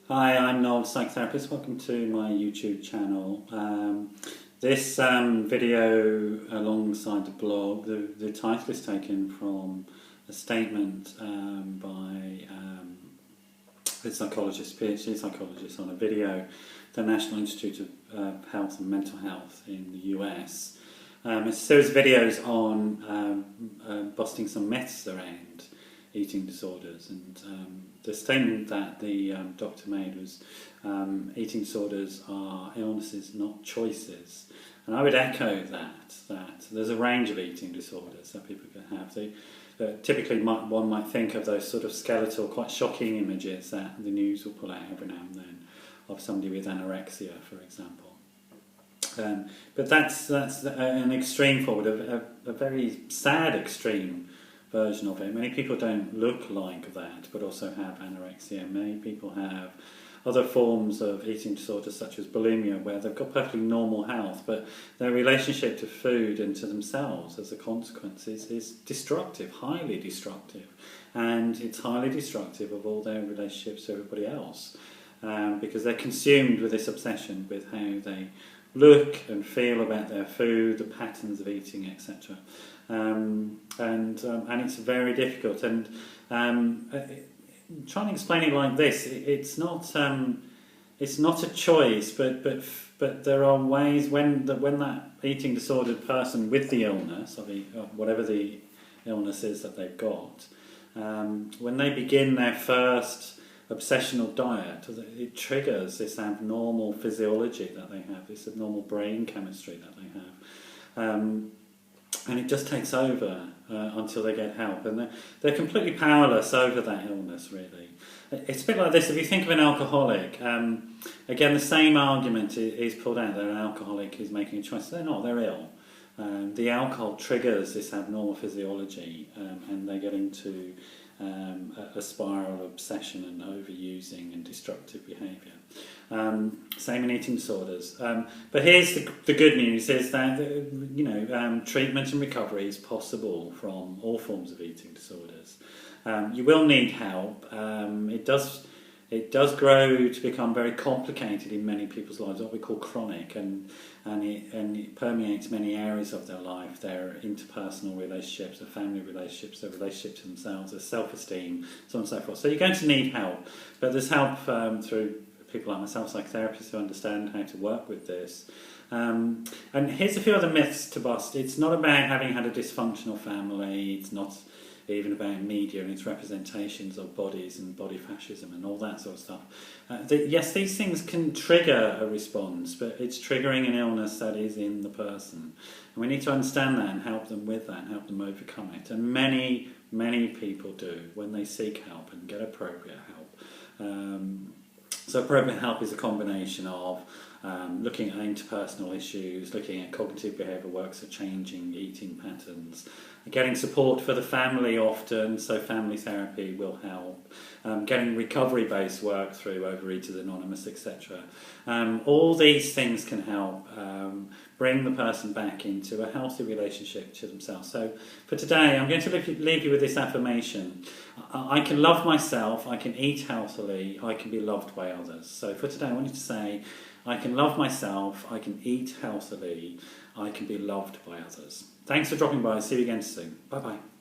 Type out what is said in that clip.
Hi, I'm Noel, psychotherapist. Welcome to my YouTube channel. This video alongside the blog, the title is taken from a statement by a psychologist, PhD psychologist, on a video, the National Institute of Health and Mental Health in the US. It's a series of videos on busting some myths around eating disorders, and the statement that the doctor made was eating disorders are illnesses, not choices. And I would echo that there's a range of eating disorders that people can have. Typically one might think of those sort of skeletal, quite shocking images that the news will pull out every now and then of somebody with anorexia, for example. But that's an extreme forward, a very sad extreme version of it. Many people don't look like that, but also have anorexia. Many people have other forms of eating disorders, such as bulimia, where they've got perfectly normal health, but their relationship to food and to themselves as a consequence is destructive, highly destructive. And it's highly destructive of all their relationships to everybody else, because they're consumed with this obsession with how they look and feel about their food, the patterns of eating, etc. And it's very difficult. And trying to explain it like this, it's not a choice, but there are ways when that eating disordered person with the illness, or whatever the illness is that they've got, when they begin their first obsessional diet, it triggers this abnormal physiology that they have, this abnormal brain chemistry that they have, and it just takes over until they get help, and they're completely powerless over that illness, really. It's a bit like this: if you think of an alcoholic, again the same argument is pulled out that an alcoholic is making a choice. They're not, they're ill. The alcohol triggers this abnormal physiology, and they get into a spiral of obsession and overusing and destructive behaviour. Same in eating disorders. But here's the good news: is that treatment and recovery is possible from all forms of eating disorders. You will need help. It does grow to become very complicated in many people's lives, what we call chronic, and it permeates many areas of their life, their interpersonal relationships, their family relationships, their relationship to themselves, their self-esteem, so on and so forth. So you're going to need help, but there's help through people like myself, psychotherapists, who understand how to work with this. And here's a few other myths to bust. It's not about having had a dysfunctional family. It's not even about media and its representations of bodies and body fascism and all that sort of stuff. Yes, these things can trigger a response, but it's triggering an illness that is in the person. And we need to understand that and help them with that and help them overcome it. And many, many people do when they seek help and get appropriate help. So appropriate help is a combination of looking at interpersonal issues, looking at cognitive behavioural work, so changing eating patterns, getting support for the family often, so family therapy will help, getting recovery-based work through Overeaters Anonymous, etc. All these things can help bring the person back into a healthy relationship to themselves. So for today, I'm going to leave you with this affirmation. I can love myself, I can eat healthily, I can be loved by others. So for today, I want you to say, I can love myself, I can eat healthily, I can be loved by others. Thanks for dropping by. See you again soon. Bye-bye.